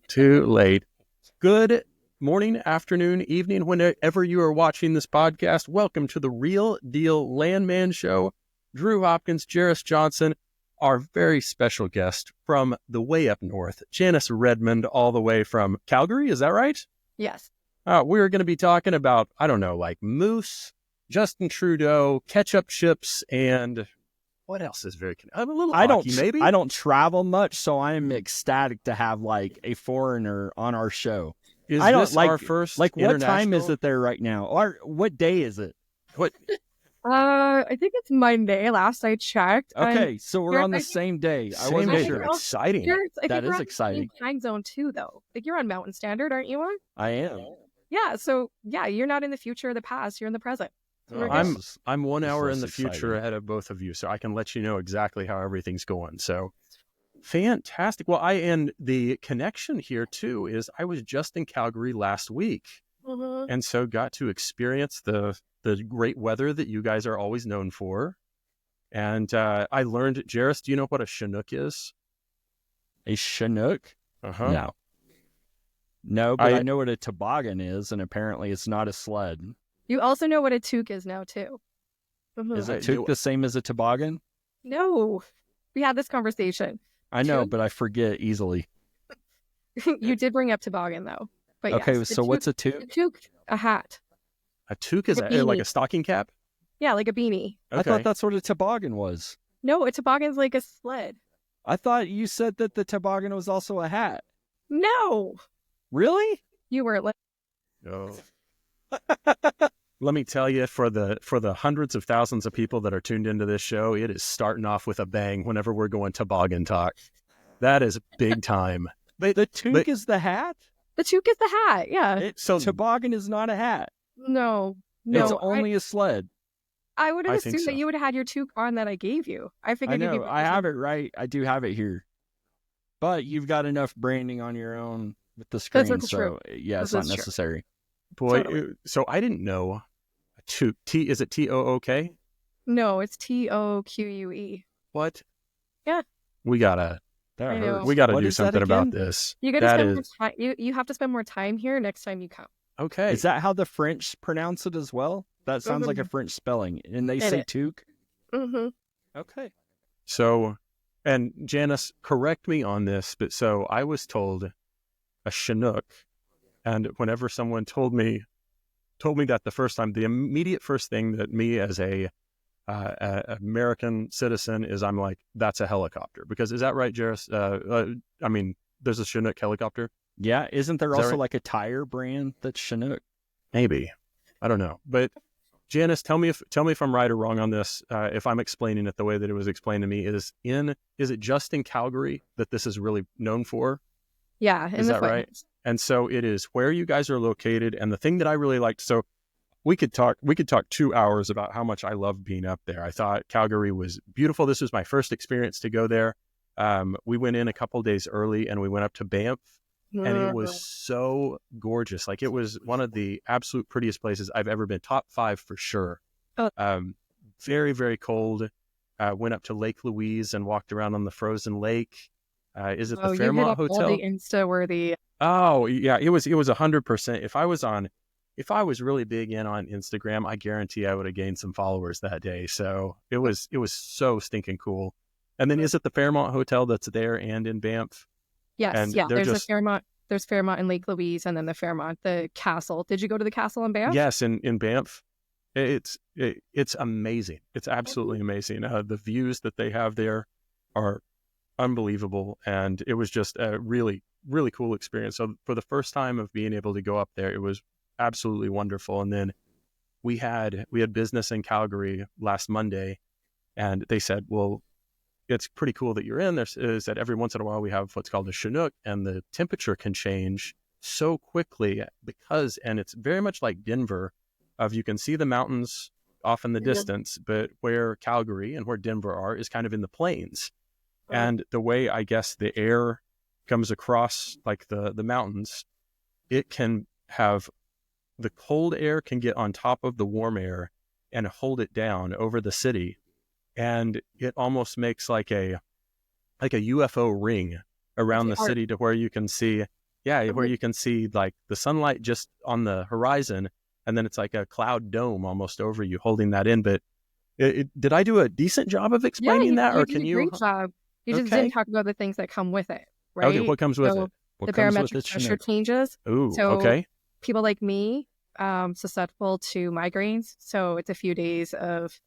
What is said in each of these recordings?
Too late. Good morning, afternoon, evening, whenever you are watching this podcast. Welcome to the Real Deal Landman Show. Drew Hopkins, Jerris Johnson, our very special guest from the way up north, Janice Redmond, all the way from Calgary. Is that right? Yes. We're going to be talking about, I don't know, like moose, Justin Trudeau, ketchup chips, and what else is very... a little hockey, maybe? I don't travel much, so I am ecstatic to have like a foreigner on our show. Is I don't this like our first like what time is international- it there right now? Or what day is it? What? I think it's Monday. Last I checked. Okay, so we're Jared, on the I think- same day. I Same wasn't day. sure. Exciting. Jared, I think That we're is on the exciting. same time zone too, though. Like you're on Mountain Standard, aren't you on? I am. Yeah. So yeah, you're not in the future or the past. You're in the present. So we're good. I'm 1 hour in the less future exciting. ahead of both of you, so I can let you know exactly how everything's going. So fantastic. Well, and the connection here too is I was just in Calgary last week, Mhm. and so got to experience the great weather that you guys are always known for. And I learned, Jerris, do you know what a Chinook is? A Chinook? Uh-huh. No, but I- I know what a toboggan is, and apparently it's not a sled. You also know what a toque is now too. Mhm. Is I a do- toque the same as a toboggan? No, we had this conversation. I know, Toque? but I forget easily. You did bring up toboggan though. But Okay, yes, so what's a toque? a toque? A hat. A toque is Like a like beanie. a stocking cap? Yeah, like a beanie. I thought that's what a toboggan was. No, a toboggan's like a sled. I thought you said that the toboggan was also a hat. No, Really? you were like. Oh. Let me tell you, for the hundreds of thousands of people that are tuned into this show, it is starting off with a bang whenever we're going toboggan talk. That is big time. The toque is the hat? The toque is the hat. Yeah. So Toboggan is not a hat. No. It's No. only a sled. I would have I think assumed so. that you would have had your toque on that I gave you. I I figured you'd be. know. I have it right. I do have it here. But you've got enough branding on your own with the screen, That's so true. yeah, it's This not is true. necessary. boy, Totally. so I didn't know a toque. Is it TOOK? No, it's TOQUE. What? Yeah. We gotta That I know. hurts. we gotta What do is that something about again? this. You gotta That spend more is time. You have to spend more time here next time you come. okay. Is that how the French pronounce it as well? That sounds like a French spelling. And they It say is. toque? Mm-hmm. Okay. So? And Janice, correct me on this, but so I was told a Chinook, and whenever someone told me that the first time, the immediate first thing that me as a American citizen is, I'm like, that's a helicopter. Because is that right, Jerris? I mean, there's a Chinook helicopter. Yeah, isn't there Is that also right? like a tire brand that's Chinook? Maybe, I don't know. But Janice, tell me if I'm right or wrong on this. If I'm explaining it the way that it was explained to me, is it just in Calgary that this is really known for? Yeah. In Is the that right? foothills. And so it is where you guys are located. And the thing that I really liked, so we could talk 2 hours about how much I love being up there. I thought Calgary was beautiful. This was my first experience to go there. We went in a couple days early and we went up to Banff, and it was so gorgeous. Like, it was one of the absolute prettiest places I've ever been. Top 5 for sure. Oh. Very, very cold. Went up to Lake Louise and walked around on the frozen lake. Is it the Oh, you hit Fairmont up all Hotel? the Insta-worthy. Oh, yeah, it was 100%. If I was really big in on Instagram, I guarantee I would have gained some followers that day. So it was so stinking cool. And then is it the Fairmont Hotel that's there and in Banff? Yes. And Yeah. they're There's just- a Fairmont. There's Fairmont in Lake Louise, and then the Fairmont, the castle. Did you go to the castle in Banff? Yes, in Banff. It's amazing. It's absolutely amazing. The views that they have there are unbelievable, and it was just a really, really cool experience. So for the first time of being able to go up there, it was absolutely wonderful. And then we had business in Calgary last Monday, and they said, well, it's pretty cool that you're in. There is that every once in a while we have what's called a Chinook, and the temperature can change so quickly and it's very much like Denver, of you can see the mountains off in the distance, but where Calgary and where Denver are is kind of in the plains. And the way, I guess, the air comes across like the mountains, it can have the cold air can get on top of the warm air and hold it down over the city. And it almost makes like a UFO ring around the city to where you can see, where you can see like the sunlight just on the horizon. And then it's like a cloud dome almost over you holding that in. But did I do a decent job of explaining that? You Or did can a you? great job. You just didn't talk about the things that come with it, right? Okay, what comes with it? What The comes with barometric it, pressure Chinook? changes. Ooh, So okay. people like me, susceptible to migraines. So it's a few days of,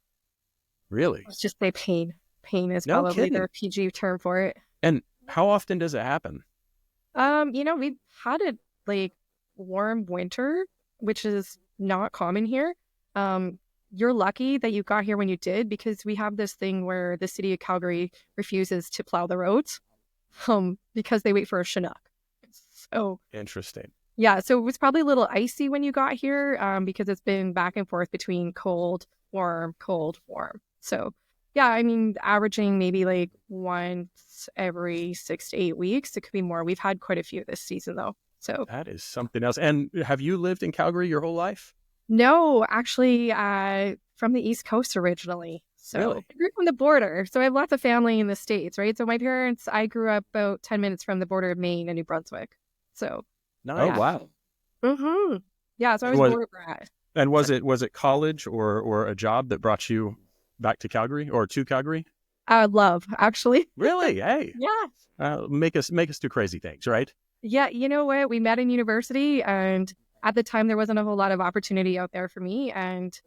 Really? let's just say pain. Pain is No probably kidding. their PG term for it. And how often does it happen? We've had a like warm winter, which is not common here. You're lucky that you got here when you did, because we have this thing where the city of Calgary refuses to plow the roads, because they wait for a Chinook. So Interesting. yeah, so it was probably a little icy when you got here, because it's been back and forth between cold, warm, cold, warm. So yeah, I mean, averaging maybe like once every 6 to 8 weeks. It could be more. We've had quite a few this season though. So That is something else. And have you lived in Calgary your whole life? no, actually, from the East Coast originally. So Really? I grew up on the border. So I have lots of family in the States, right? So my parents, I grew up about 10 minutes from the border of Maine and New Brunswick. So Nice. Oh, wow. yeah, so I was Was- border brat. And was it college or a job that brought you back to Calgary or to Calgary? Love, actually. Really? Hey, Yeah. make us do crazy things, right? Yeah, you know what? We met in university, and at the time there wasn't a whole lot of opportunity out there for me, and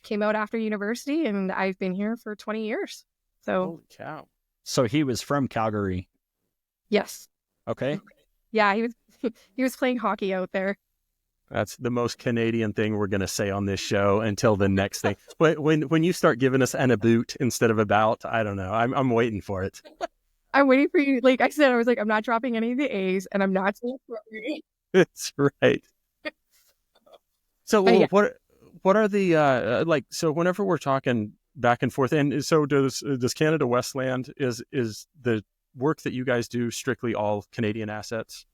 came out after university, and I've been here for 20 years. So Holy cow! So he was from Calgary. yes. Okay. Yeah, he was playing hockey out there. That's the most Canadian thing we're going to say on this show until the next thing. When you start giving us an about instead of about, I don't know. I'm waiting for it. I'm waiting for you. Like I said, I was like, I'm not dropping any of the A's, and I'm not saying sorry. That's right. So But yeah. what are the like? So whenever we're talking back and forth, and so does Canada Westland is the work that you guys do strictly all Canadian assets?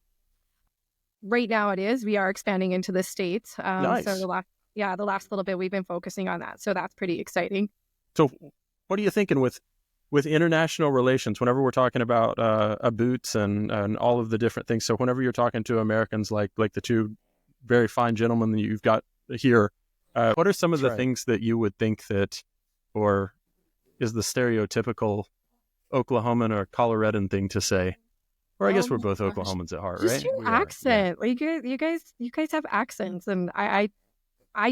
Right now it is. We are expanding into the States. Nice. So the last little bit we've been focusing on that. So that's pretty exciting. So what are you thinking with international relations? Whenever we're talking about boots and all of the different things. So whenever you're talking to Americans, like the two very fine gentlemen that you've got here, what are some of the things that you would think that, or is the stereotypical Oklahoman or Coloradan thing to say? Or I guess we're both Oklahomans at heart, right? Just your accent. Like you guys have accents, and I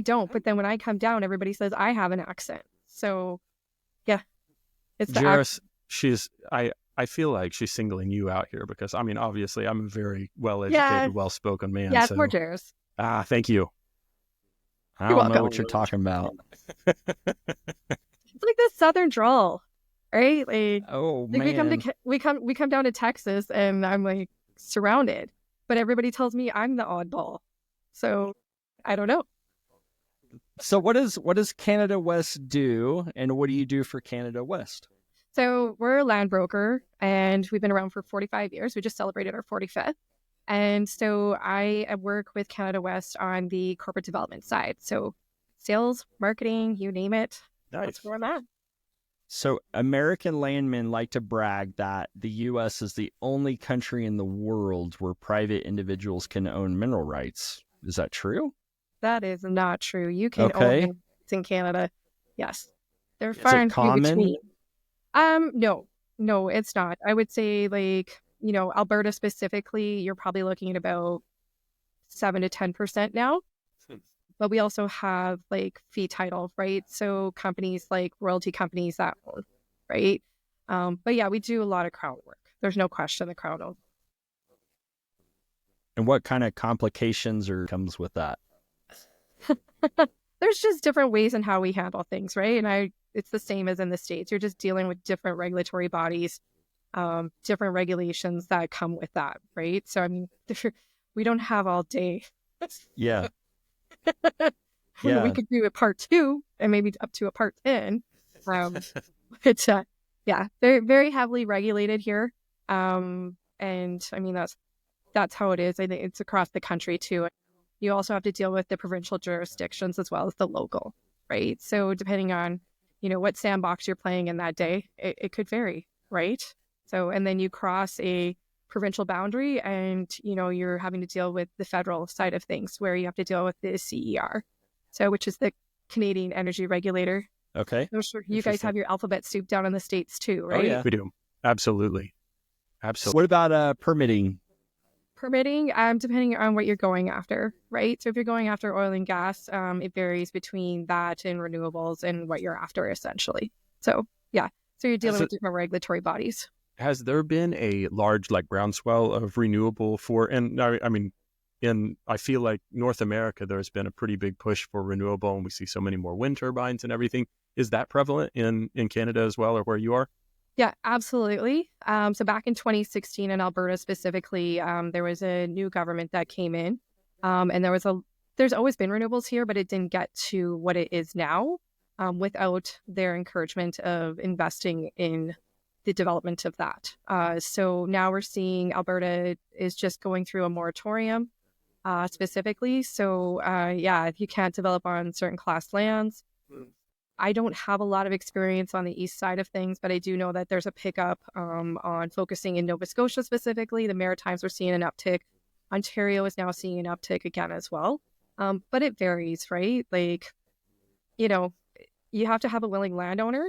don't. But then when I come down, everybody says I have an accent. So yeah, it's the Jerris, I feel like she's singling you out here because I mean, obviously, I'm a very well-educated, well-spoken man. Yeah, so. poor Jerris. Thank you. I don't know welcome. what you're talking about. It's like the Southern drawl, right? Like, Oh, like man. we come down to Texas, and I'm like surrounded, but everybody tells me I'm the oddball. So I don't know. So what does Canada West do, and what do you do for Canada West? So we're a land broker, and we've been around for 45 years. We just celebrated our 45th. And so I work with Canada West on the corporate development side. So sales, marketing, you name it. Nice. That's where I'm at. So American landmen like to brag that the U.S. is the only country in the world where private individuals can own mineral rights. Is that true? That is not true. You can Okay. own it in Canada. Yes. They're Is it far and few common? between. No, it's not. I would say like, Alberta specifically, you're probably looking at about 7 to 10% now. But we also have like fee title, right? So companies like royalty companies that own, right? But yeah, we do a lot of crown work. There's no question the crown owns. And what kind of complications comes with that? There's just different ways in how we handle things, right? And it's the same as in the States. You're just dealing with different regulatory bodies, different regulations that come with that, right? So I mean, we don't have all day. Yeah. We could do a part 2 and maybe up to a part 10. It's yeah, very, very heavily regulated here. And I mean, that's how it is. I think it's across the country too. You also have to deal with the provincial jurisdictions as well as the local, right? So depending on, what sandbox you're playing in that day, it could vary, right? So, and then you cross a provincial boundary and, you're having to deal with the federal side of things where you have to deal with the CER. So, which is the Canadian Energy Regulator. Okay. I'm sure you guys have your alphabet soup down in the States too, right? Oh, yeah. We do. Absolutely. What about permitting? Permitting, depending on what you're going after, right? So if you're going after oil and gas, it varies between that and renewables and what you're after, essentially. So, yeah. So you're dealing with different regulatory bodies. Has there been a large, groundswell of renewable and I mean, I feel like North America, there's been a pretty big push for renewable, and we see so many more wind turbines and everything. Is that prevalent in Canada as well, or where you are? Yeah, absolutely. So back in 2016 in Alberta specifically, there was a new government that came in, and there's always been renewables here, but it didn't get to what it is now without their encouragement of investing in the development of that. So now we're seeing Alberta is just going through a moratorium specifically. So if you can't develop on certain class lands. I don't have a lot of experience on the east side of things, but I do know that there's a pickup on focusing in Nova Scotia specifically. The Maritimes are seeing an uptick. Ontario is now seeing an uptick again as well. But it varies, right? You have to have a willing landowner.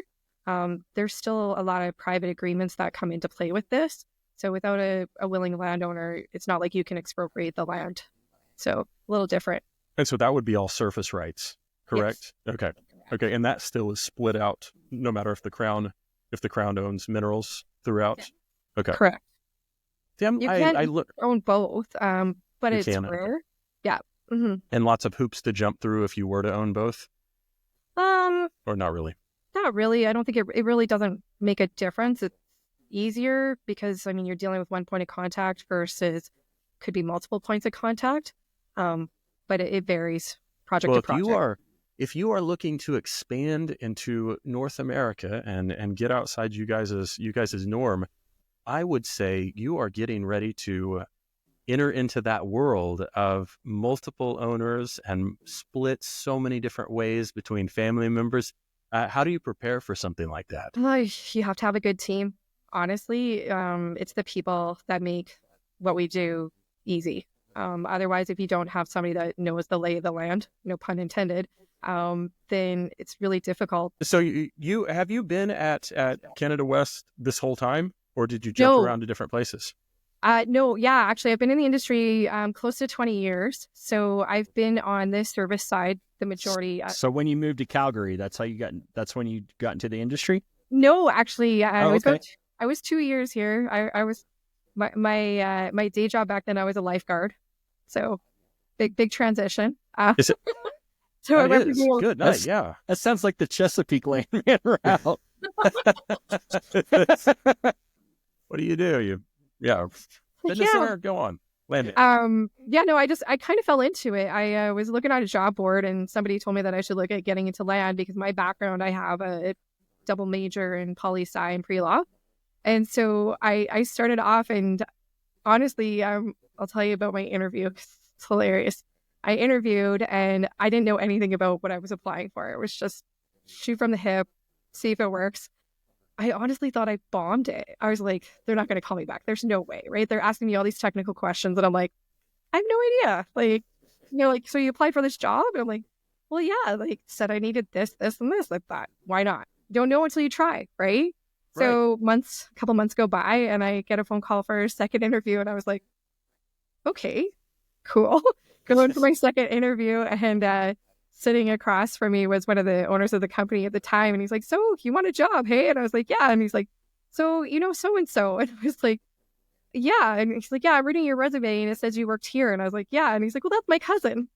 There's still a lot of private agreements that come into play with this. So without a willing landowner, it's not like you can expropriate the land. So a little different. And so that would be all surface rights, correct? Yes. Okay. And that still is split out no matter if the Crown owns minerals throughout. Yeah. Okay. Correct. Damn, you can own both, but it's rare. Yeah. Mm-hmm. And lots of hoops to jump through if you were to own both? Or not really? Not really. I don't think it really doesn't make a difference. It's easier because, you're dealing with one point of contact versus could be multiple points of contact. But it varies project to project. If you are looking to expand into North America and get outside you guys' norm, I would say you are getting ready to enter into that world of multiple owners and split so many different ways between family members. How do you prepare for something like that? You have to have a good team. Honestly, it's the people that make what we do easy. Otherwise, if you don't have somebody that knows the lay of the land, no pun intended, then it's really difficult. So you have you been at Canada West this whole time, or did you jump around to different places? No, yeah, actually, I've been in the industry close to 20 years. So I've been on the service side the majority. So when you moved to Calgary, that's when you got into the industry? No, actually, I was 2 years here. I was my day job back then. I was a lifeguard, so big transition. Is it? So I went good night. Yeah, that sounds like the Chesapeake Landman route. What do? You fitness center. Go on, land it. I kind of fell into it. I was looking at a job board and somebody told me that I should look at getting into land because my background, I have a double major in poli-sci and pre-law. And so I started off, and honestly, I'll tell you about my interview. It's hilarious. I interviewed and I didn't know anything about what I was applying for. It was just shoot from the hip, see if it works. I honestly thought I bombed it. I was like, they're not going to call me back. There's no way, right? They're asking me all these technical questions and I'm like, I have no idea. So you applied for this job? And I'm like, well, yeah, said I needed this, and this. I thought, why not? Don't know until you try, right? So a couple months go by and I get a phone call for a second interview and I was like, okay, cool. Going for my second interview and sitting across from me was one of the owners of the company at the time. And he's like, so you want a job, hey? And I was like, yeah. And he's like, so so-and-so. And I was like, yeah. And he's like, yeah, I'm reading your resume and it says you worked here. And I was like, yeah. And he's like, well, that's my cousin.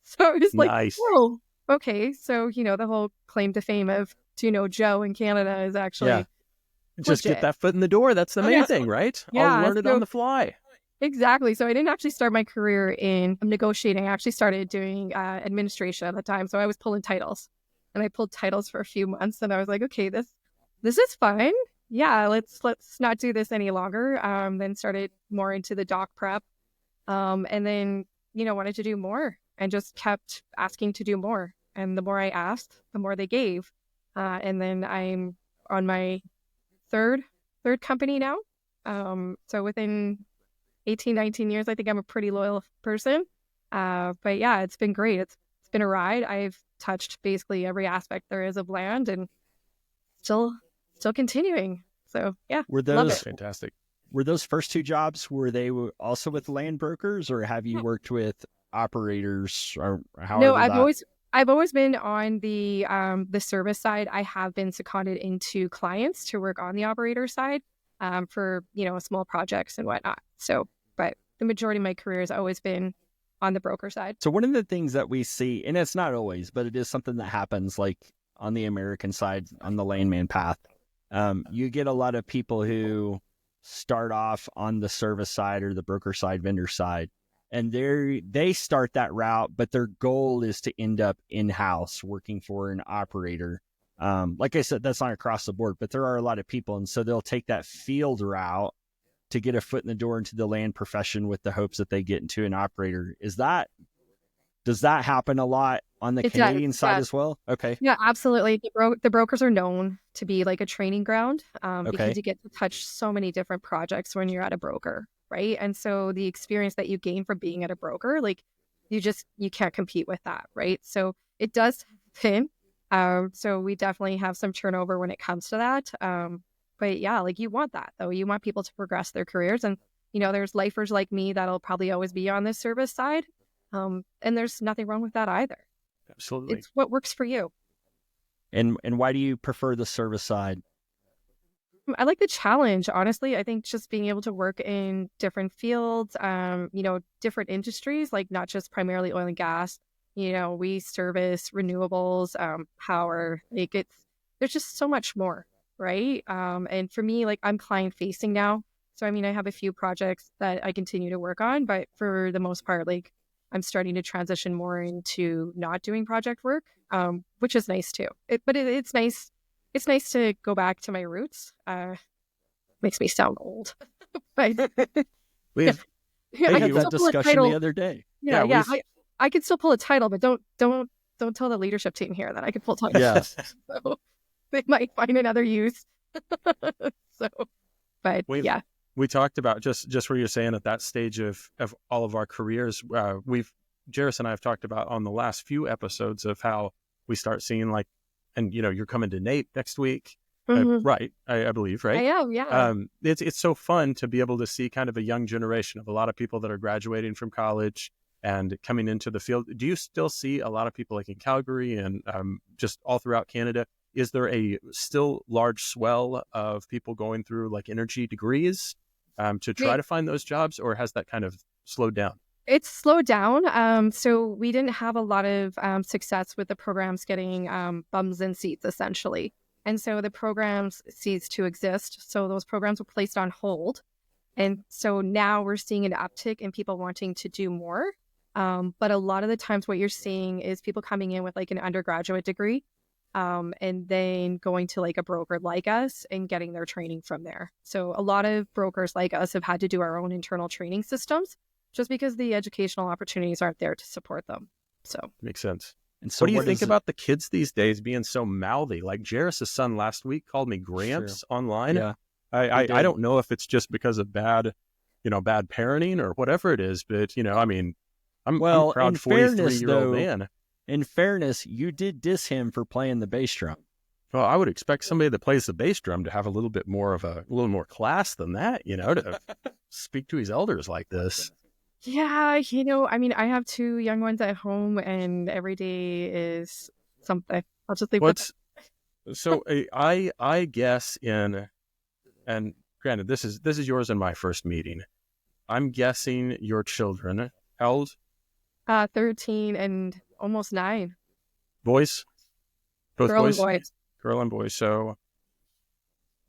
So it was like, nice. Oh, okay. So, the whole claim to fame of, Joe in Canada is actually just legit. Get that foot in the door. That's the main thing, right? Yeah, I'll learn it on the fly. Exactly. So I didn't actually start my career in negotiating. I actually started doing administration at the time. So I was pulling titles, and I pulled titles for a few months, and I was like, okay, this is fun. Yeah, let's not do this any longer. Then started more into the doc prep, and then wanted to do more, and just kept asking to do more. And the more I asked, the more they gave. And then I'm on my third company now. So within 18, 19 years, I think I'm a pretty loyal person. But yeah, it's been great. It's been a ride. I've touched basically every aspect there is of land, and still continuing. So yeah, Were love those it. Fantastic. Were those first two jobs, were they also with land brokers, or have you worked with operators, or however No, that? I've always been on the service side. I have been seconded into clients to work on the operator side, for small projects and whatnot. So, but the majority of my career has always been on the broker side. So one of the things that we see, and it's not always, but it is something that happens like on the American side, on the landman path, you get a lot of people who start off on the service side or the broker side, vendor side, and they start that route, but their goal is to end up in-house working for an operator. Like I said, that's not across the board, but there are a lot of people, and so they'll take that field route to get a foot in the door into the land profession with the hopes that they get into an operator. Does that happen a lot on the Canadian side as well? Okay. Yeah, absolutely. The brokers are known to be like a training ground, Okay. because you get to touch so many different projects when you're at a broker, right? And so the experience that you gain from being at a broker, like you can't compete with that, right? So it does happen. So we definitely have some turnover when it comes to that. But yeah, like you want that though. You want people to progress their careers, and there's lifers like me that'll probably always be on the service side. And there's nothing wrong with that either. Absolutely. It's what works for you. And why do you prefer the service side? I like the challenge, honestly. I think just being able to work in different fields, different industries, like not just primarily oil and gas. We service renewables, power. Like there's just so much more, right? And for me, like I'm client facing now. So, I mean, I have a few projects that I continue to work on, but for the most part, like I'm starting to transition more into not doing project work, which is nice too. It's nice. It's nice to go back to my roots. Makes me sound old, but We yeah, I I had can that still pull a discussion title. the other day. Yeah. I can still pull a title, but don't tell the leadership team here that I can pull titles. Yeah. So they might find another use. So, but yeah. We talked about just where you're saying at that stage of all of our careers, Jerris and I have talked about on the last few episodes of how we start seeing like, and you're coming to NAPE next week, right? I believe, right? I am, yeah. It's so fun to be able to see kind of a young generation of a lot of people that are graduating from college and coming into the field. Do you still see a lot of people like in Calgary and just all throughout Canada? Is there a still large swell of people going through like energy degrees to try to find those jobs, or has that kind of slowed down? It's slowed down. So we didn't have a lot of success with the programs getting bums in seats, essentially. And so the programs ceased to exist. So those programs were placed on hold. And so now we're seeing an uptick in people wanting to do more. But a lot of the times what you're seeing is people coming in with like an undergraduate degree, and then going to like a broker like us and getting their training from there. So a lot of brokers like us have had to do our own internal training systems just because the educational opportunities aren't there to support them. So makes sense. And so what do you think about the kids these days being so mouthy? Like Jerris' son last week called me Gramps online. Yeah, I don't know if it's just because of bad parenting or whatever it is, but I mean, I'm a proud 43-year-old man. In fairness, you did diss him for playing the bass drum. Well, I would expect somebody that plays the bass drum to have a little more class than that, to speak to his elders like this. Yeah, I mean, I have 2 young ones at home, and every day is something. I'll just leave it. So I guess and granted, this is yours and my first meeting. I'm guessing your children, how old? 13 and almost 9. Boys? Both Girl boys? and boys. Girl and boy. So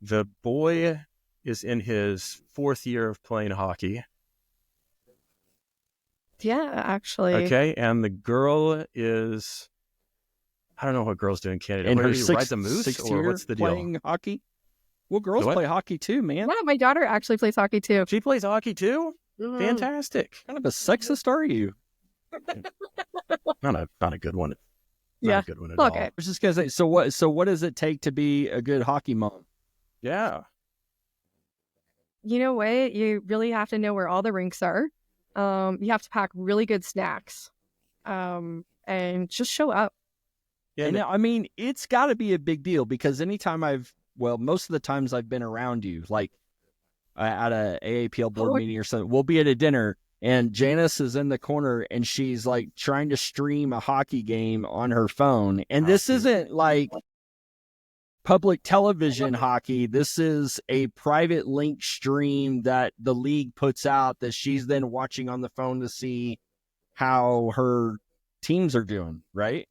the boy is in his 4th year of playing hockey. Yeah, actually. Okay, and the girl is, I don't know what girls do in Canada. And her rides a moose, or what's the deal? Playing hockey? Well, girls play hockey too, man. Yeah, my daughter actually plays hockey too. She plays hockey too? Fantastic. What kind of a sexist are you? Not a good one. Not a good one at all. I was just gonna say, so what does it take to be a good hockey mom? Yeah. You know what? You really have to know where all the rinks are. You have to pack really good snacks. And just show up. Yeah, and I mean, it's got to be a big deal because anytime most of the times I've been around you, like at a AAPL board meeting or something, we'll be at a dinner and Janice is in the corner and she's like trying to stream a hockey game on her phone. And this isn't like public television hockey. This is a private link stream that the league puts out that she's then watching on the phone to see how her teams are doing, right?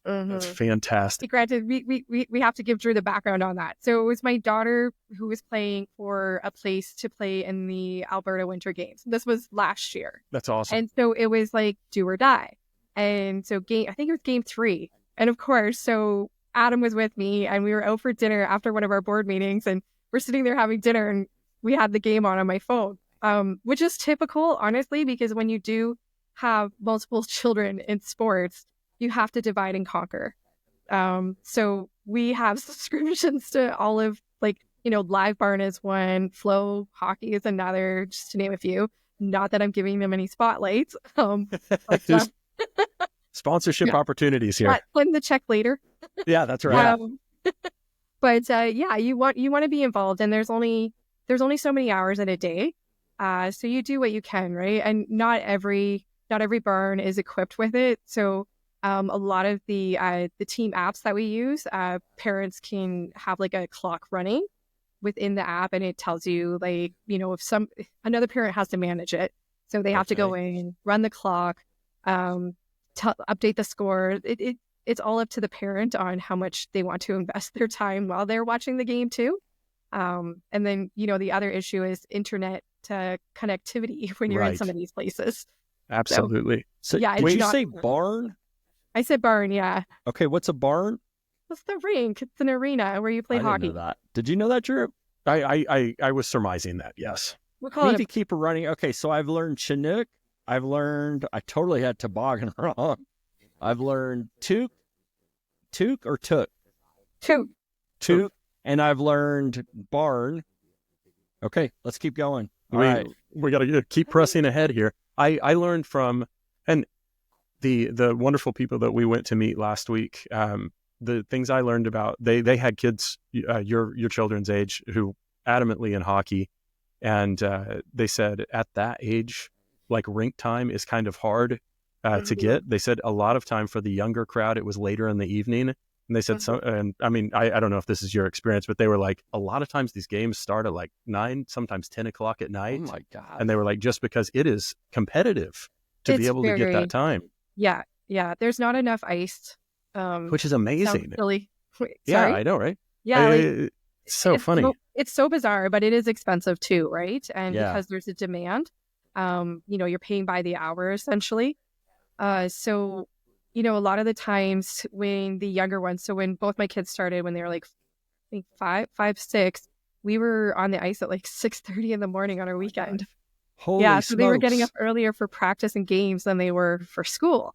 That's fantastic. Granted, we have to give Drew the background on that. So it was my daughter who was playing for a place to play in the Alberta Winter Games. This was last year. That's awesome. And so it was like do or die. And so I think it was game 3. And of course, so Adam was with me and we were out for dinner after one of our board meetings and we're sitting there having dinner and we had the game on my phone, which is typical, honestly, because when you do have multiple children in sports, you have to divide and conquer. So we have subscriptions to all of, like, Live Barn is one, Flow Hockey is another, just to name a few. Not that I'm giving them any spotlights. Sponsorship opportunities here. Send the check later. Yeah, that's right. But you want to be involved, and there's only so many hours in a day. So you do what you can, right? And not every barn is equipped with it. So a lot of the team apps that we use, parents can have like a clock running within the app, and it tells you, like, if another parent has to manage it, so they have to go in, run the clock, update the score. It's all up to the parent on how much they want to invest their time while they're watching the game too. And then the other issue is internet connectivity when you're in some of these places. Absolutely. So yeah, did you say barn? I said barn, yeah. Okay, what's a barn? It's the rink. It's an arena where you play hockey. Didn't know that. Did you know that, Drew? I was surmising that, yes. We'll call Need to keep it running. Okay, so I've learned Chinook. I totally had toboggan wrong. I've learned took or took? Took. And I've learned barn. Okay, let's keep going. All right. We got to keep pressing ahead here. I learned from, and the wonderful people that we went to meet last week, the things I learned about, they had kids your children's age who adamantly in hockey, and they said at that age, like, rink time is kind of hard to get. They said a lot of time for the younger crowd, it was later in the evening. And they said, and I mean, I don't know if this is your experience, but they were like, a lot of times these games start at like 9, sometimes 10 o'clock at night. Oh my God. And they were like, just because it is competitive to be able to get that time. Yeah. Yeah. There's not enough ice. Which is amazing. Really. Yeah, I know, right? Yeah. It's so funny. It's so bizarre, but it is expensive too, right? And because there's a demand, you're paying by the hour essentially. So, a lot of the times when the younger ones, so when both my kids started, when they were like, I think 5, 6, we were on the ice at like 6:30 in the morning on our weekend. Holy smokes. So they were getting up earlier for practice and games than they were for school.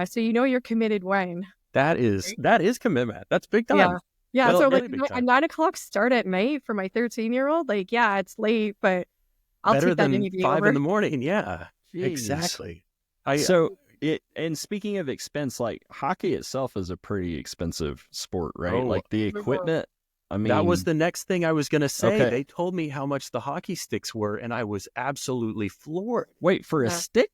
So you're committed when. That is commitment. That's big time. Yeah. Yeah. Well, so really like a 9 o'clock start at night for my 13-year-old, like, yeah, it's late, but I'll better take that than any day 5 over. in the morning. Yeah, Jeez. exactly. And speaking of expense, like, hockey itself is a pretty expensive sport, right? Oh, like the equipment. I mean, that was the next thing I was going to say. Okay. They told me how much the hockey sticks were, and I was absolutely floored. Wait, for a stick?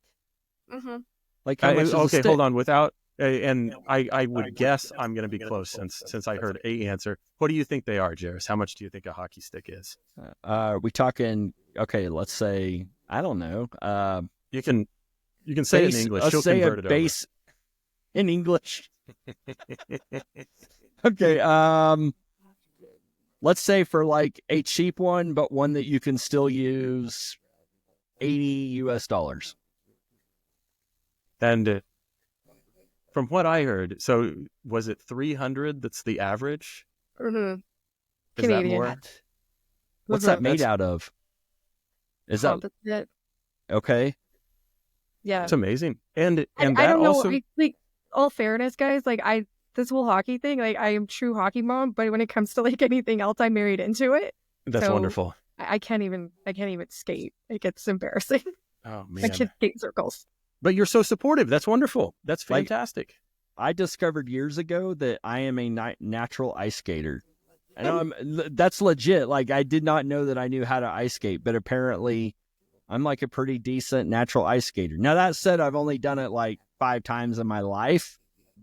Mm-hmm. Like, how much is a stick? Hold on. Without, and I would guess I'm going to be close since I heard a answer. What do you think they are, Jerris? How much do you think a hockey stick is? We talking? Okay, let's say, I don't know. You can say it in English. She'll say convert a base over. In English. Okay. Let's say for like a cheap one, but one that you can still use, $80. And from what I heard, so was it 300 that's the average? Mm-hmm. Is that more? What? What's that made out of? Is that composite? okay? Yeah, It's amazing. And I that don't know. also, Like, all fairness, guys, like this whole hockey thing, like I am true hockey mom, but when it comes to like anything else, I married into it. that's So wonderful. I can't even skate. Like, it's embarrassing. Oh I man. can't skate circles. But you're so supportive. That's wonderful. That's Like, fantastic. I discovered years ago that I am a natural ice skater. And that's legit. Like, I did not know that I knew how to ice skate, but apparently I'm like a pretty decent natural ice skater. Now, that said, I've only done it like 5 times in my life.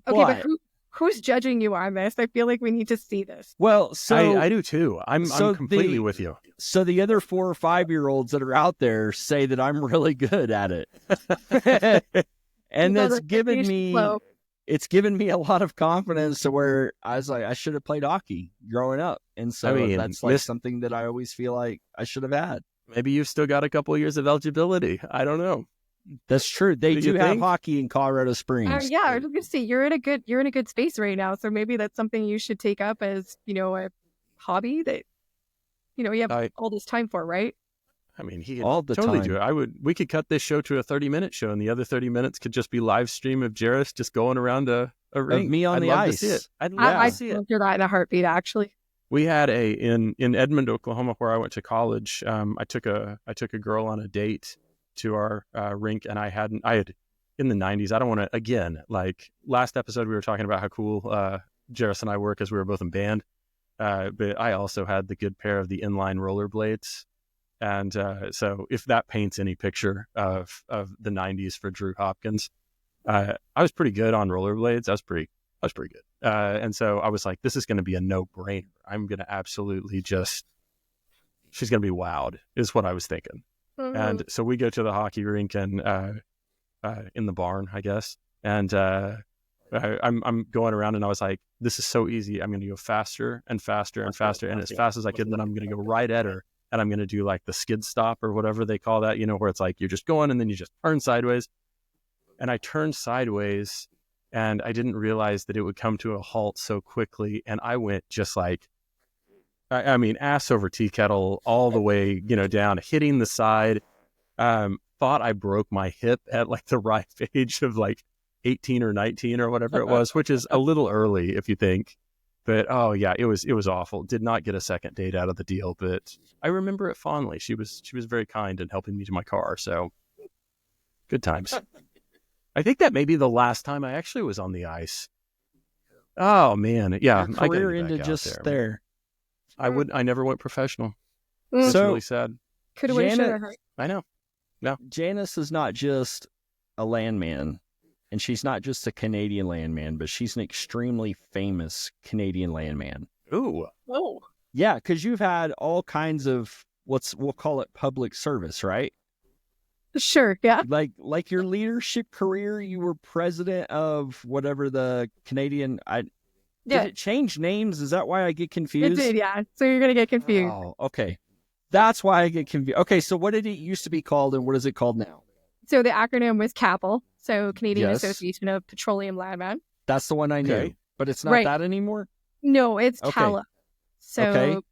Okay, but who's judging you on this? I feel like we need to see this. Well, so I do too. I'm completely with you. So the other 4 or 5-year-olds that are out there say that I'm really good at it. And that's given me a lot of confidence to where I was like, I should have played hockey growing up. And so that's like something that I always feel like I should have had. Maybe you've still got a couple of years of eligibility. I don't know. That's true. They do have hockey in Colorado Springs. Yeah, I was gonna say you're in a good space right now. So maybe that's something you should take up as, a hobby that, you have all this time for, right? I mean, he all the totally time. do it. We could cut this show to a 30-minute show, and the other 30 minutes could just be live stream of Jerris just going around a ring. Me on the ice. To see it. I'd love to see it. I'd do that in a heartbeat, actually. We had in Edmond, Oklahoma, where I went to college. I took a girl on a date to our rink, and I had in the 90s. I don't want to, again, like last episode we were talking about how cool Jerris and I were because we were both in band, but I also had the good pair of the inline rollerblades, and so if that paints any picture of the 90s for Drew Hopkins, I was pretty good on rollerblades. I was pretty good. And so I was like, this is going to be a no-brainer. I'm going to absolutely she's going to be wowed, is what I was thinking. Mm-hmm. And so we go to the hockey rink and in the barn, I guess. And I'm going around and I was like, this is so easy. I'm going to go faster and faster and faster. And as fast as I can, then I'm going to go right at her. And I'm going to do like the skid stop or whatever they call that, where it's like you're just going and then you just turn sideways. And I turned sideways and I didn't realize that it would come to a halt so quickly. And I went just like, I mean, ass over tea kettle all the way, down, hitting the side. Thought I broke my hip at like the ripe age of like 18 or 19 or whatever it was, which is a little early if you think. But oh yeah, it was awful. Did not get a second date out of the deal, but I remember it fondly. She was very kind in helping me to my car. So good times. I think that may be the last time I actually was on the ice. Oh man, yeah. Your career ended just there. I never went professional. It's really sad. Could have wished her. I know. No. Janice is not just a landman, and she's not just a Canadian landman, but she's an extremely famous Canadian landman. Ooh. Oh. Yeah, because you've had all kinds of we'll call it public service, right? Sure, yeah. Like your leadership career, you were president of whatever the Canadian. Did it change names? Is that why I get confused? It did, yeah. So you're gonna get confused. Oh, okay. That's why I get confused. Okay, so what did it used to be called, and what is it called now? So the acronym was CAPL, so Canadian Association of Petroleum Landmen. That's the one I knew, but it's not that anymore? No, it's CALA. So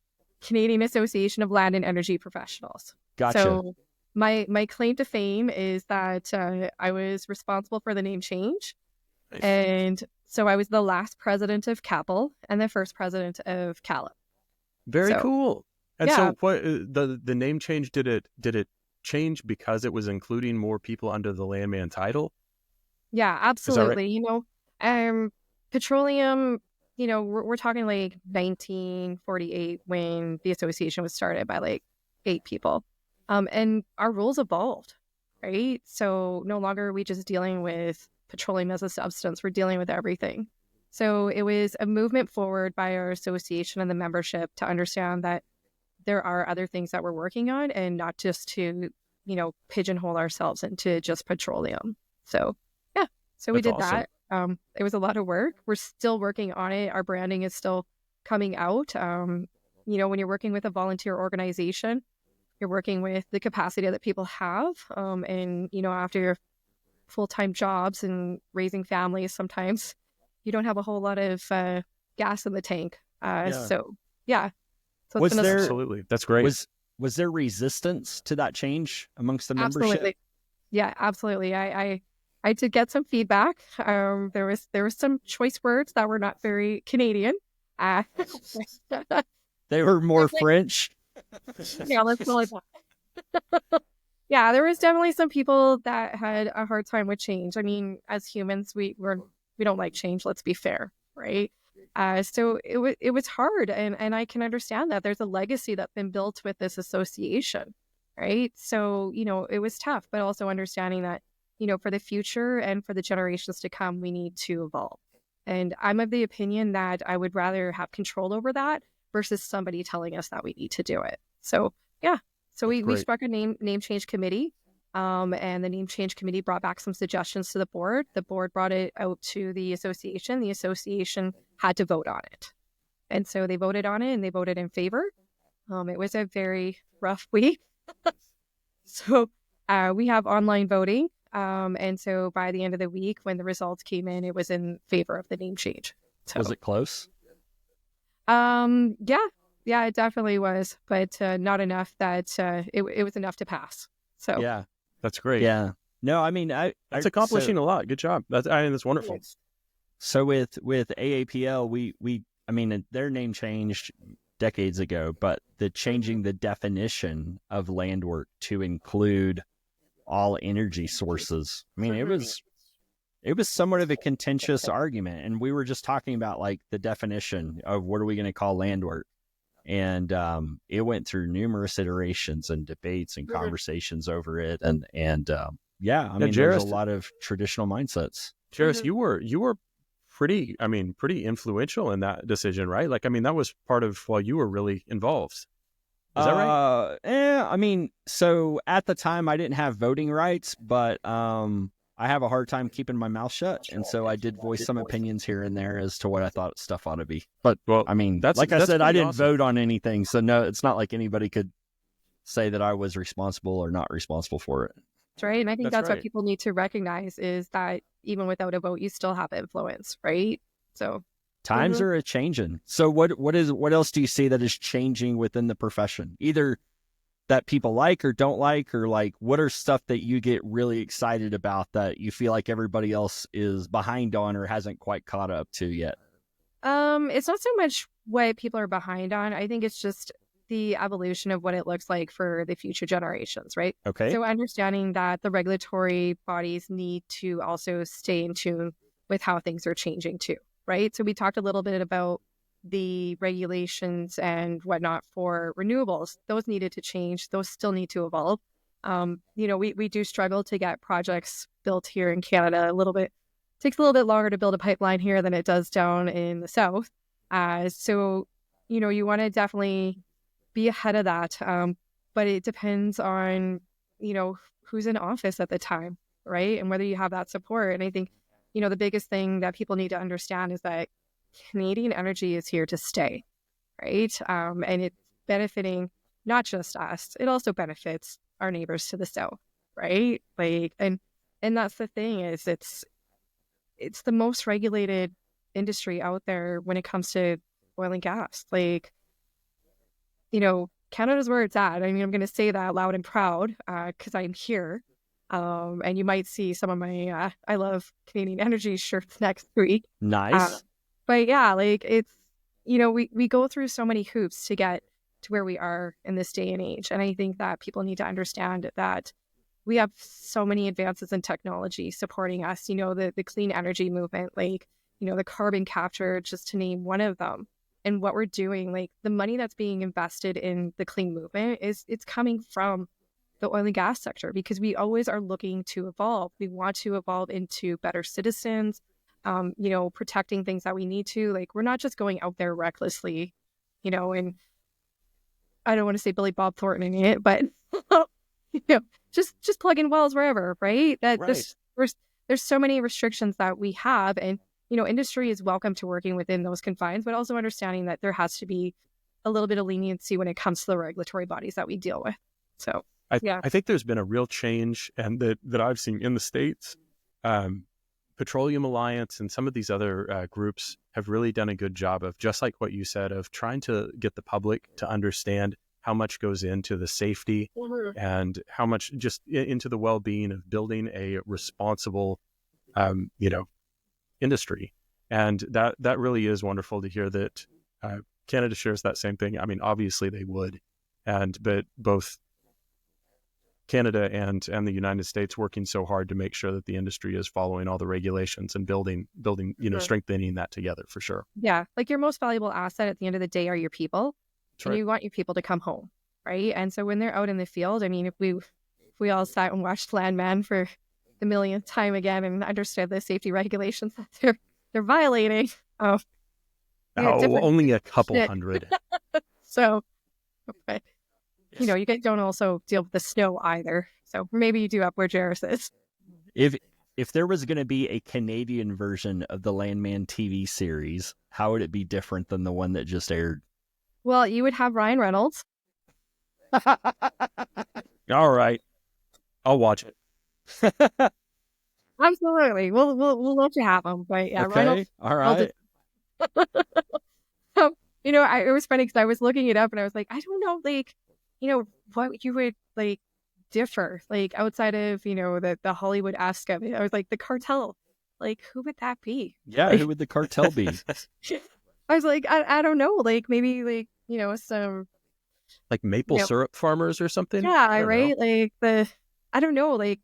Canadian Association of Land and Energy Professionals. Gotcha. So my claim to fame is that I was responsible for the name change. Nice. And so I was the last president of CAPL and the first president of CALA. Very cool. And so what the name change, did it change because it was including more people under the landman title? Yeah, absolutely. Right? Petroleum, we're talking like 1948 when the association was started by like 8 people. And our rules evolved, right? So no longer are we just dealing with petroleum as a substance, we're dealing with everything. So it was a movement forward by our association and the membership to understand that there are other things that we're working on and not just to, pigeonhole ourselves into just petroleum. So, yeah. So we did awesome. That. It was a lot of work. We're still working on it. Our branding is still coming out. When you're working with a volunteer organization, you're working with the capacity that people have. And, after full-time jobs and raising families, sometimes you don't have a whole lot of gas in the tank. So Was it's there Absolutely. That's great. was there resistance to that change amongst the membership? Absolutely. Yeah, absolutely. I did get some feedback. There was some choice words that were not very Canadian. They were more French. Yeah, let's go with that. Yeah, there was definitely some people that had a hard time with change. I mean, as humans, we don't like change. Let's be fair, right? So it was hard, and I can understand that. There's a legacy that's been built with this association, right? So it was tough, but also understanding that for the future and for the generations to come, we need to evolve. And I'm of the opinion that I would rather have control over that versus somebody telling us that we need to do it. So yeah, so we struck a name change committee. And the name change committee brought back some suggestions to the board. The board brought it out to the association. The association had to vote on it. And so they voted on it and they voted in favor. It was a very rough week. So we have online voting. And so by the end of the week, when the results came in, it was in favor of the name change. So, was it close? Yeah, it definitely was, but not enough that it was enough to pass. So Yeah. That's great. Yeah. No, I mean, It's accomplishing a lot. Good job. That's wonderful. So with AAPL, I mean, their name changed decades ago, but changing the definition of land work to include all energy sources. I mean, it was somewhat of a contentious argument, and we were just talking about like the definition of what are we going to call land work. And it went through numerous iterations and debates and conversations over it. And I mean, there's a lot of traditional mindsets. Jerris, you were pretty influential in that decision, right? Like, I mean, that was part of while you were really involved. Is that right? I mean, so at the time I didn't have voting rights, but I have a hard time keeping my mouth shut. And so I did voice some opinions here and there as to what I thought stuff ought to be. But, I mean, I said, I didn't vote on anything. So, no, it's not like anybody could say that I was responsible or not responsible for it. That's right. And I think that's what people need to recognize is that even without a vote, you still have influence, right? So times are a-changing. So what else do you see that is changing within the profession? Either that people like or don't like, or like what are stuff that you get really excited about that you feel like everybody else is behind on or hasn't quite caught up to yet? It's not so much what people are behind on. I think it's just the evolution of what it looks like for the future generations, right? Okay. So understanding that the regulatory bodies need to also stay in tune with how things are changing too, right? So we talked a little bit about the regulations and whatnot for renewables. Those needed to change. Those still need to evolve. We do struggle to get projects built here in Canada. Takes a little bit longer to build a pipeline here than it does down in the south. So you want to definitely be ahead of that. But it depends on, who's in office at the time, right? And whether you have that support. And I think, the biggest thing that people need to understand is that Canadian energy is here to stay, right? And it's benefiting not just us, it also benefits our neighbors to the south, right? And that's the thing is it's the most regulated industry out there when it comes to oil and gas. Canada's where it's at. I mean, I'm going to say that loud and proud because I'm here. And you might see some of my I love Canadian energy shirts next week. Nice. But yeah, it's, we go through so many hoops to get to where we are in this day and age. And I think that people need to understand that we have so many advances in technology supporting us, the clean energy movement, the carbon capture, just to name one of them. And what we're doing, the money that's being invested in the clean movement it's coming from the oil and gas sector because we always are looking to evolve. We want to evolve into better citizens, protecting things that we need to. We're not just going out there recklessly, and I don't want to say Billy Bob Thornton in it, but just plug in wells wherever, right? There's so many restrictions that we have, and industry is welcome to working within those confines, but also understanding that there has to be a little bit of leniency when it comes to the regulatory bodies that we deal with. So I think there's been a real change, and that I've seen in the States Petroleum Alliance and some of these other groups have really done a good job of, just like what you said, of trying to get the public to understand how much goes into the safety and how much just into the well-being of building a responsible, industry. And that really is wonderful to hear that Canada shares that same thing. I mean, obviously they would, but both Canada and the United States working so hard to make sure that the industry is following all the regulations and building, strengthening that together for sure. Yeah. Like your most valuable asset at the end of the day are your people. That's and right. you want your people to come home. Right. And so when they're out in the field, I mean, if we all sat and watched Landman for the millionth time again and understood the safety regulations that they're violating. Only a couple hundred. So, but you don't also deal with the snow either. So maybe you do up where Jerris is. If there was going to be a Canadian version of the Landman TV series, how would it be different than the one that just aired? Well, you would have Ryan Reynolds. All right, I'll watch it. Absolutely, we'll love to have him. But yeah, okay, Reynolds. All right. It was funny because I was looking it up and I was like, I don't know, like, what you would like differ, like outside of the Hollywood-esque of it. I was like, the cartel, like who would that be? Yeah, like, who would the cartel be? I was like, I don't know, like maybe like some like maple syrup farmers or something. Yeah, right. Like I don't know, like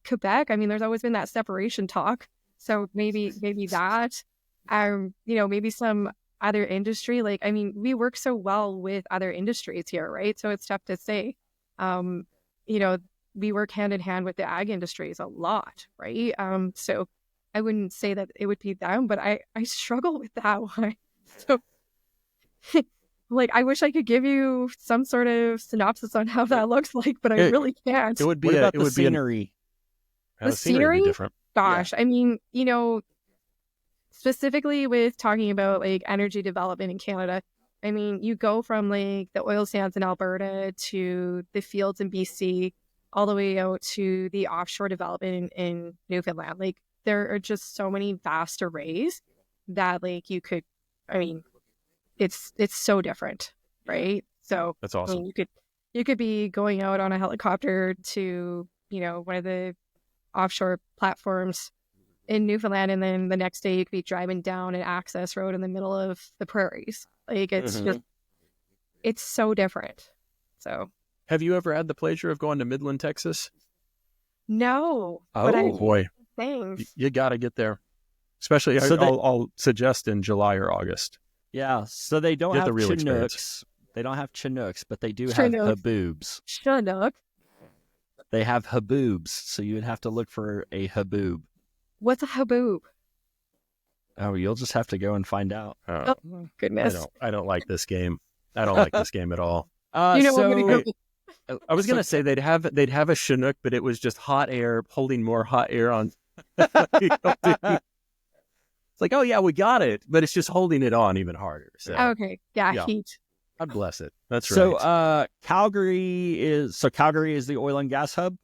Quebec. I mean, there's always been that separation talk, so maybe that, maybe some other industry. Like, I mean, we work so well with other industries here, right? So it's tough to say. We work hand in hand with the ag industries a lot, right? So I wouldn't say that it would be them, but I struggle with that one. So, like, I wish I could give you some sort of synopsis on how that looks like, but I really can't. It would be what about the scenery? The scenery would be different. Gosh, yeah. I mean, specifically with talking about like energy development in Canada, I mean, you go from like the oil sands in Alberta to the fields in BC, all the way out to the offshore development in Newfoundland. Like, there are just so many vast arrays that like you could, I mean, it's so different, right? So that's awesome. I mean, you could be going out on a helicopter to one of the offshore platforms in Newfoundland, and then the next day you could be driving down an access road in the middle of the prairies. Like, it's just, it's so different. So, have you ever had the pleasure of going to Midland, Texas? No. Oh boy, thanks. You got to get there. Especially, I'll suggest in July or August. Yeah, so they don't have Chinooks. Experience. They don't have Chinooks, but they do have haboobs. Chinook. They have haboobs, so you would have to look for a haboob. What's a haboob? Oh, you'll just have to go and find out. Oh goodness! I don't like this game. I don't like this game at all. I was gonna say they'd have a Chinook, but it was just hot air holding more hot air on. It's like, oh yeah, we got it, but it's just holding it on even harder. So. Okay, yeah, heat. God bless it. That's right. So, Calgary is the oil and gas hub.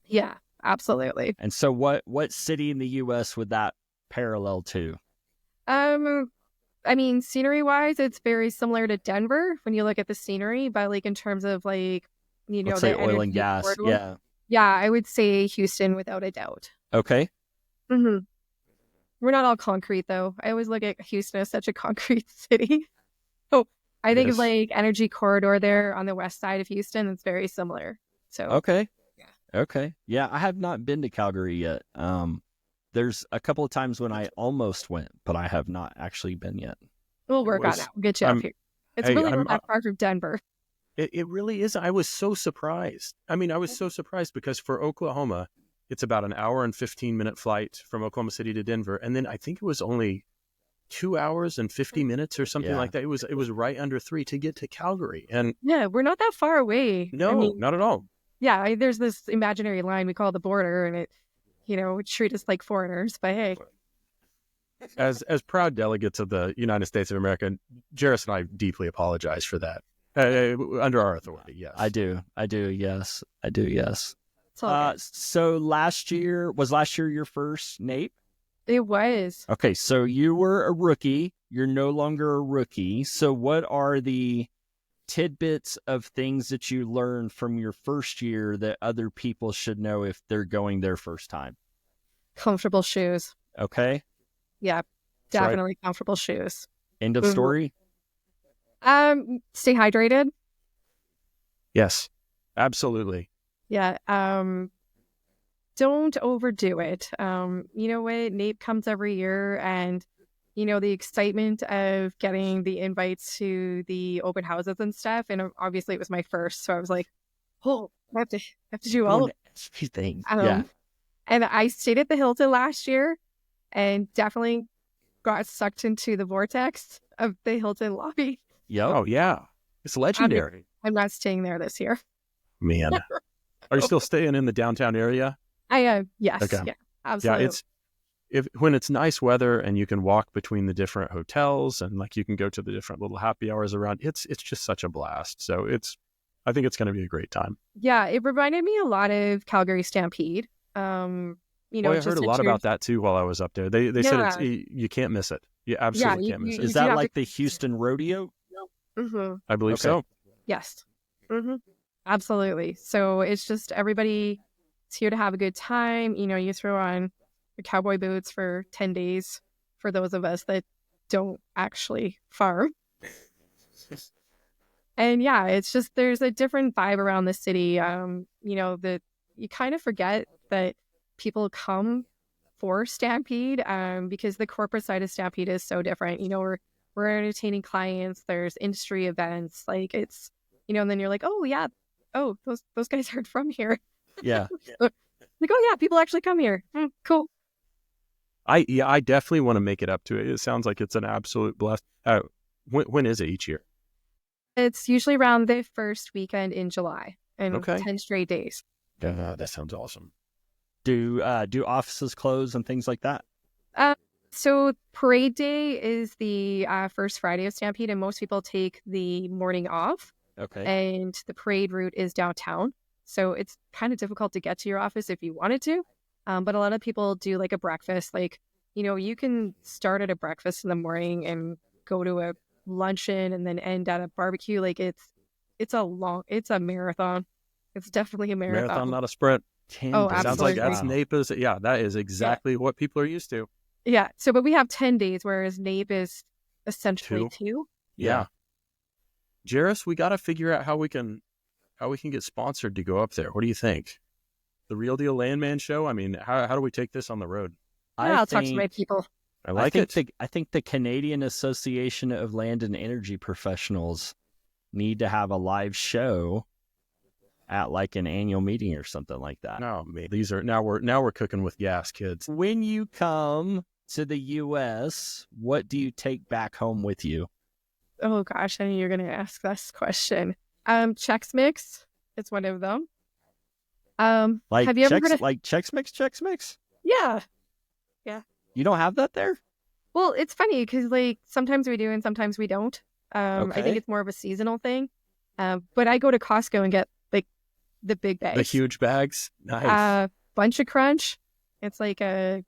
Yeah, absolutely. And so, what city in the U.S. would that parallel to? I mean, scenery-wise, it's very similar to Denver when you look at the scenery, but like in terms of like, let's say oil and gas. Corridor. Yeah, I would say Houston without a doubt. Okay. Mm-hmm. We're not all concrete, though. I always look at Houston as such a concrete city. So I think of like energy corridor there on the west side of Houston. It's very similar. So okay. Yeah. Okay. Yeah, I have not been to Calgary yet. There's a couple of times when I almost went, but I have not actually been yet. We'll work on that. We'll get you up here. It's really not that far from Denver. It really is. I was so surprised. I mean, I was so surprised because for Oklahoma, it's about an hour and 15-minute flight from Oklahoma City to Denver. And then I think it was only 2 hours and 50 minutes or something like that. It was right under 3 to get to Calgary. And yeah, we're not that far away. No, not at all. Yeah, there's this imaginary line we call the border, and it, would treat us like foreigners, but hey. As proud delegates of the United States of America, Jerris and I deeply apologize for that. Under our authority, yes. I do, yes. It's all good. So last year your first NAPE? It was. Okay, so you were a rookie. You're no longer a rookie. So what are the tidbits of things that you learned from your first year that other people should know if they're going their first time? Comfortable shoes. Okay. Yeah, That's right. definitely comfortable shoes. End of story. Stay hydrated. Yes, absolutely. Yeah. Don't overdo it. You know what? NAPE comes every year, and the excitement of getting the invites to the open houses and stuff. And obviously, it was my first, so I was like, "Oh, I have to do all of everything." And I stayed at the Hilton last year, and definitely got sucked into the vortex of the Hilton lobby. Yep. Oh yeah, it's legendary. I'm not staying there this year. Man, are you still staying in the downtown area? I am. Yes. Okay. Yeah. Absolutely. Yeah, when it's nice weather and you can walk between the different hotels and like you can go to the different little happy hours around, it's just such a blast. So I think it's going to be a great time. Yeah, it reminded me a lot of Calgary Stampede. I heard a lot about that too while I was up there. They said you can't miss it. You absolutely can't miss it. Is that like the Houston Rodeo? Mm-hmm. I believe so. Yes. Mm-hmm. Absolutely. So it's just everybody is here to have a good time. You throw on your cowboy boots for 10 days for those of us that don't actually farm. And yeah, it's just there's a different vibe around the city. That you kind of forget that people come for Stampede because the corporate side of Stampede is so different. We're entertaining clients. There's industry events. Like it's, and then you're like, oh yeah, those guys aren't from here. Yeah. Like, oh yeah, people actually come here. Cool. I definitely want to make it up to it. It sounds like it's an absolute blast. When is it each year? It's usually around the first weekend in July, and 10 straight days. Yeah, that sounds awesome. Do offices close and things like that? So parade day is the first Friday of Stampede, and most people take the morning off. Okay. And the parade route is downtown, so it's kind of difficult to get to your office if you wanted to. But a lot of people do like a breakfast. Like, you can start at a breakfast in the morning and go to a luncheon and then end at a barbecue. Like it's a marathon. It's definitely a marathon. Marathon, not a sprint. Absolutely. Sounds like that's NAPE's. Yeah, that is exactly what people are used to. Yeah. So, but we have 10 days, whereas NAPE is essentially 2. Yeah. Jerris, we got to figure out how we can get sponsored to go up there. What do you think? The Real Deal Landman Show? I mean, how do we take this on the road? I'll talk to my people. I think the Canadian Association of Land and Energy Professionals need to have a live show at like an annual meeting or something like that. No, these are now we're cooking with gas, kids. When you come to the U.S., what do you take back home with you? Oh gosh, I knew you were going to ask this question. Chex Mix, it's one of them. Have you ever heard of Chex Mix? Yeah. You don't have that there? Well, it's funny because like sometimes we do and sometimes we don't. I think it's more of a seasonal thing. But I go to Costco and get like the big bags, the huge bags. Nice. Bunch of Crunch. It's like a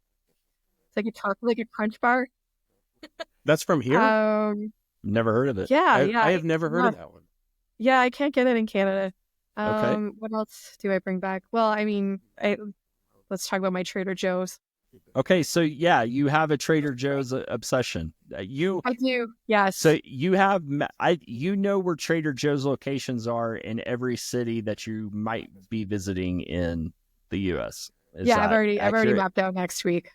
Crunch bar. That's from here. Never heard of it. Yeah, I have never heard of that one. Yeah, I can't get it in Canada. Okay. What else do I bring back? Well, I mean, let's talk about my Trader Joe's. Okay, so yeah, you have a Trader Joe's obsession. I do, yes. So you have, where Trader Joe's locations are in every city that you might be visiting in the U.S. I've already mapped out next week.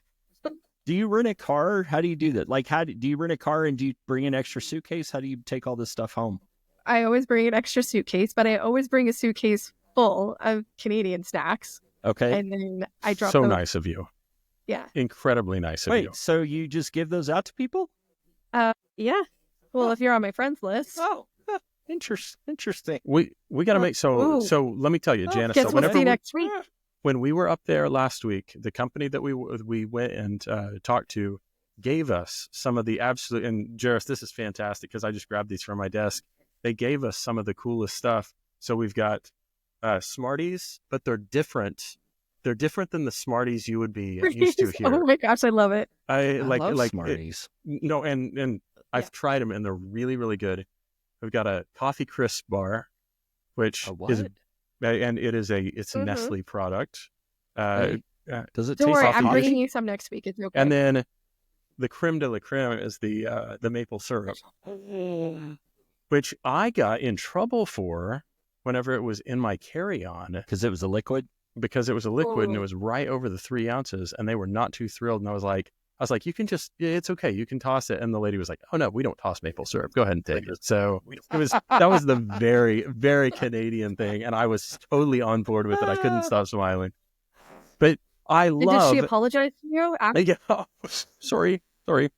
Do you rent a car? How do you do that? Like, do you rent a car and do you bring an extra suitcase? How do you take all this stuff home? I always bring an extra suitcase, but I always bring a suitcase full of Canadian snacks. Okay. And then I drop those. Nice of you. Yeah. Incredibly nice of you. Wait, so you just give those out to people? Yeah. Well, if you're on my friends list. Oh, interesting. We got to make so let me tell you, Janice. Guess we'll see next week. When we were up there last week, the company that we went and talked to gave us some of the absolute, and Jerris, this is fantastic because I just grabbed these from my desk. They gave us some of the coolest stuff. So we've got Smarties, but they're different. They're different than the Smarties you would be used to here. Oh my gosh, I love it. I love Smarties. And I've tried them and they're really, really good. We've got a coffee crisp bar, which is, and it's a Nestle product. Does it Don't taste worry, like I'm coffee? bringing you some next week. It's okay. And then the creme de la creme is the maple syrup, which I got in trouble for whenever it was in my carry-on. Because it was a liquid? Because it was a liquid and it was right over the 3 ounces, and they were not too thrilled. And I was like, you can just, it's okay, you can toss it. And the lady was like, oh no, we don't toss maple syrup. Go ahead and take it. So that was the very, very Canadian thing, and I was totally on board with it. I couldn't stop smiling. But I love. Did she apologize to you? Yeah, oh, sorry. The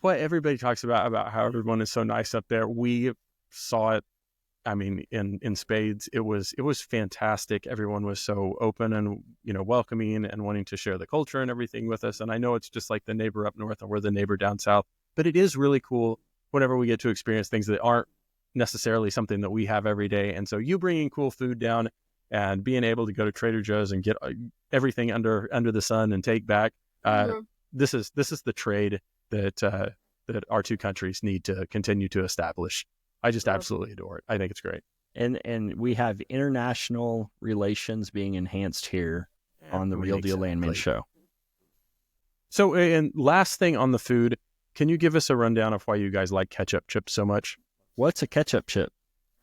what everybody talks about how everyone is so nice up there. We saw it. I mean, in spades. It was fantastic. Everyone was so open and welcoming and wanting to share the culture and everything with us. And I know it's just like the neighbor up north and we're the neighbor down south, but it is really cool whenever we get to experience things that aren't necessarily something that we have every day. And so you bringing cool food down and being able to go to Trader Joe's and get everything under the sun and take back. This is the trade that our two countries need to continue to establish. I just absolutely adore it. I think it's great. And we have international relations being enhanced here on the Real Deal Landman Show. So, and last thing on the food, can you give us a rundown of why you guys like ketchup chips so much? What's a ketchup chip?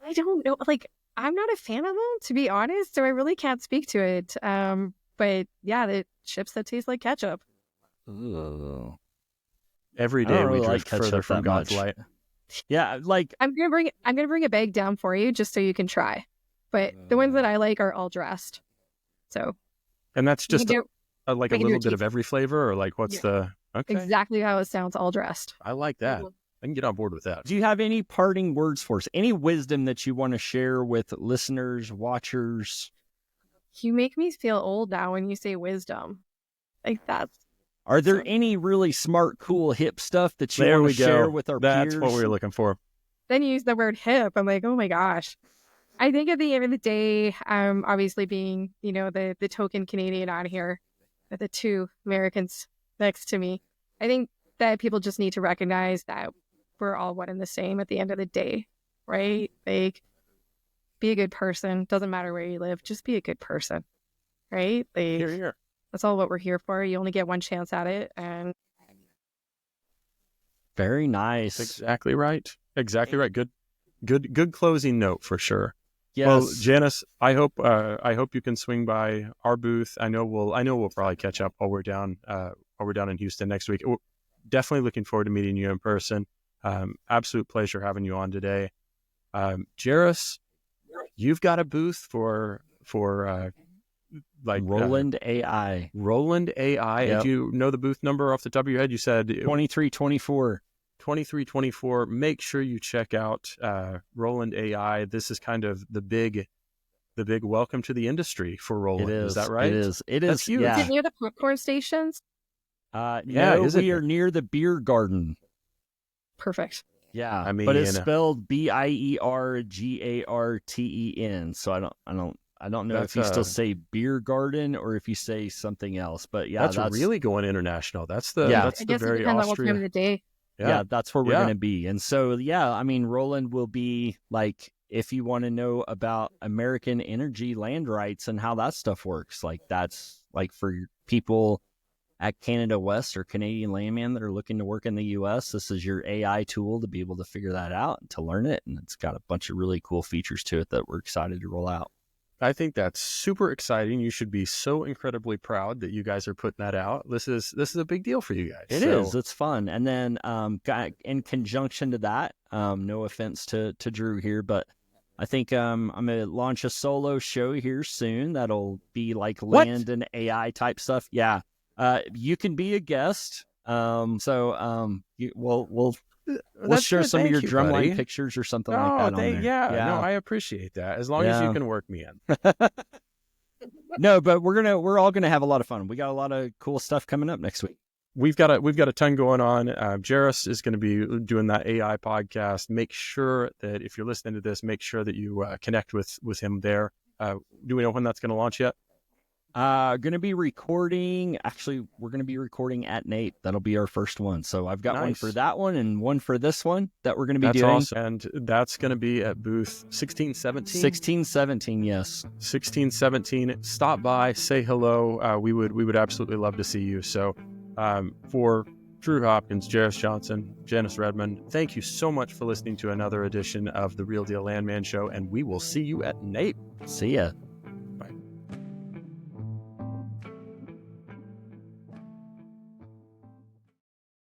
I don't know. Like, I'm not a fan of them, to be honest, so I really can't speak to it. But yeah, the chips that taste like ketchup. Ooh. Every day we drift further from God's much. light. Yeah, like I'm gonna bring a bag down for you just so you can try. But the ones that I like are all dressed. So. And that's just like a little bit of every flavor, or like what's the okay? Exactly how it sounds, all dressed. I like that. I can get on board with that. Do you have any parting words for us? Any wisdom that you want to share with listeners, watchers? You make me feel old now when you say wisdom. Like that's. Are there any really smart, cool, hip stuff that you want to share with our peers? That's what we were looking for. Then you use the word hip. I'm like, oh my gosh. I think at the end of the day, obviously being, the token Canadian on here, the two Americans next to me, I think that people just need to recognize that we're all one and the same at the end of the day, right? Like, be a good person. Doesn't matter where you live. Just be a good person, right? Like, Here. That's all what we're here for. You only get one chance at it. And very nice. Exactly right. Good closing note for sure. Yes. Well, Janice, I hope you can swing by our booth. I know we'll probably catch up while we're down in Houston next week. We're definitely looking forward to meeting you in person. Absolute pleasure having you on today. Jerris, you've got a booth for like Roland AI. Roland AI. Yep. Do you know the booth number off the top of your head? You said 2324. 2324. Make sure you check out Roland AI. This is kind of the big welcome to the industry for Roland. Is that right? It is. That's huge. Is it near the popcorn stations? No, we are near the beer garden. Perfect. Yeah, I mean, but it's spelled BIERGARTEN. So I don't know if you still say beer garden or if you say something else. But yeah, that's really going international. That's the I guess very it depends on what Austria. time of the day. Yeah, that's where we're going to be. And so, I mean, Roland will be like, if you want to know about American energy land rights and how that stuff works, like that's like for people at Canada West or Canadian Landman that are looking to work in the U.S., this is your AI tool to be able to figure that out and to learn it. And it's got a bunch of really cool features to it that we're excited to roll out. I think that's super exciting. You should be so incredibly proud that you guys are putting that out. This is a big deal for you guys. It is. It's fun. And then in conjunction to that, no offense to Drew here, but I think I'm going to launch a solo show here soon that'll be like land and AI type stuff. Yeah. You can be a guest. We'll share some of your drumline pictures or something like that on there. Yeah, no, I appreciate that. As long as you can work me in. No, but we're all gonna have a lot of fun. We got a lot of cool stuff coming up next week. we've got a ton going on. Jerris is going to be doing that AI podcast. Make sure that if you're listening to this, make sure that you connect with him there. Do we know when that's going to launch yet? Going to be recording. Actually, we're going to be recording at NAPE. That'll be our first one. So I've got one for that one and one for this one that we're going to be doing. Awesome. And that's going to be at booth 1617. 1617, yes. 1617. Stop by, say hello. We would absolutely love to see you. So for Drew Hopkins, Jerris Johnson, Janice Redmond, thank you so much for listening to another edition of the Real Deal Landman Show, and we will see you at NAPE. See ya.